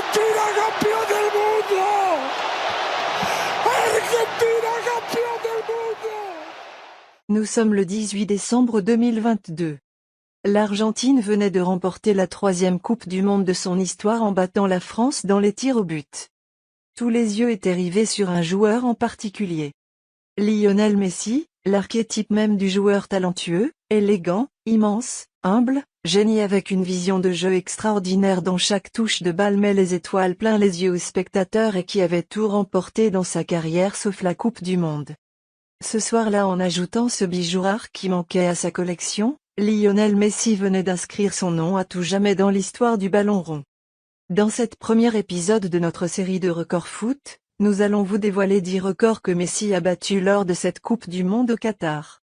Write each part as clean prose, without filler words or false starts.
Argentina campeón del mundo! Argentina campeón del mundo! Nous sommes le 18 décembre 2022. L'Argentine venait de remporter la 3e Coupe du Monde de son histoire en battant la France dans les tirs au but. Tous les yeux étaient rivés sur un joueur en particulier. Lionel Messi, l'archétype même du joueur talentueux, élégant, immense, humble, génie avec une vision de jeu extraordinaire dont chaque touche de balle met les étoiles plein les yeux aux spectateurs et qui avait tout remporté dans sa carrière sauf la Coupe du Monde. Ce soir-là, en ajoutant ce bijou rare qui manquait à sa collection, Lionel Messi venait d'inscrire son nom à tout jamais dans l'histoire du ballon rond. Dans cet premier épisode de notre série de records foot, nous allons vous dévoiler 10 records que Messi a battus lors de cette Coupe du Monde au Qatar.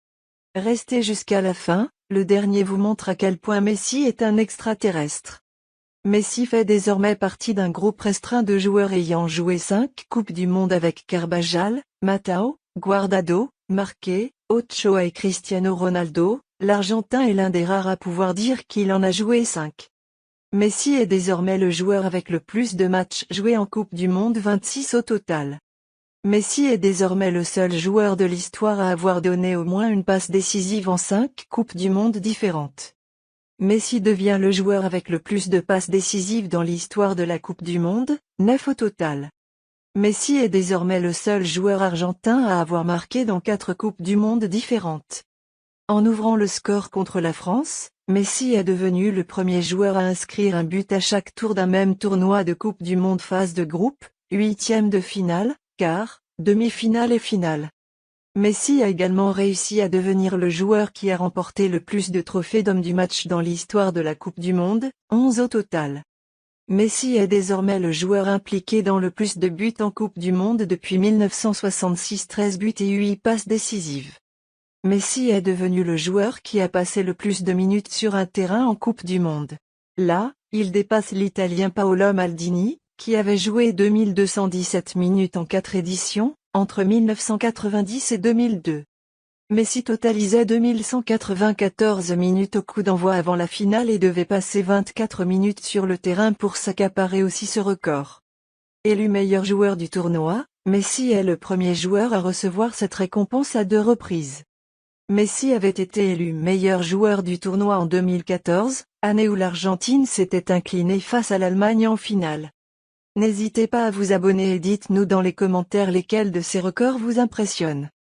Restez jusqu'à la fin, le dernier vous montre à quel point Messi est un extraterrestre. Messi fait désormais partie d'un groupe restreint de joueurs ayant joué 5 Coupes du Monde avec Carvajal, Matao, Guardado, Marquez, Ochoa et Cristiano Ronaldo. L'Argentin est l'un des rares à pouvoir dire qu'il en a joué 5. Messi est désormais le joueur avec le plus de matchs joués en Coupe du Monde, 26 au total. Messi est désormais le seul joueur de l'histoire à avoir donné au moins une passe décisive en 5 Coupes du Monde différentes. Messi devient le joueur avec le plus de passes décisives dans l'histoire de la Coupe du Monde, 9 au total. Messi est désormais le seul joueur argentin à avoir marqué dans 4 Coupes du Monde différentes. En ouvrant le score contre la France, Messi est devenu le premier joueur à inscrire un but à chaque tour d'un même tournoi de Coupe du Monde phase de groupe, 8e de finale, quart, demi-finale et finale. Messi a également réussi à devenir le joueur qui a remporté le plus de trophées d'homme du match dans l'histoire de la Coupe du Monde, 11 au total. Messi est désormais le joueur impliqué dans le plus de buts en Coupe du Monde depuis 1966, 13 buts et 8 passes décisives. Messi est devenu le joueur qui a passé le plus de minutes sur un terrain en Coupe du Monde. Là, il dépasse l'Italien Paolo Maldini, qui avait joué 2217 minutes en 4 éditions, entre 1990 et 2002. Messi totalisait 2194 minutes au coup d'envoi avant la finale et devait passer 24 minutes sur le terrain pour s'accaparer aussi ce record. Élu meilleur joueur du tournoi, Messi est le premier joueur à recevoir cette récompense à 2 reprises. Messi avait été élu meilleur joueur du tournoi en 2014, année où l'Argentine s'était inclinée face à l'Allemagne en finale. N'hésitez pas à vous abonner et dites-nous dans les commentaires lesquels de ces records vous impressionnent.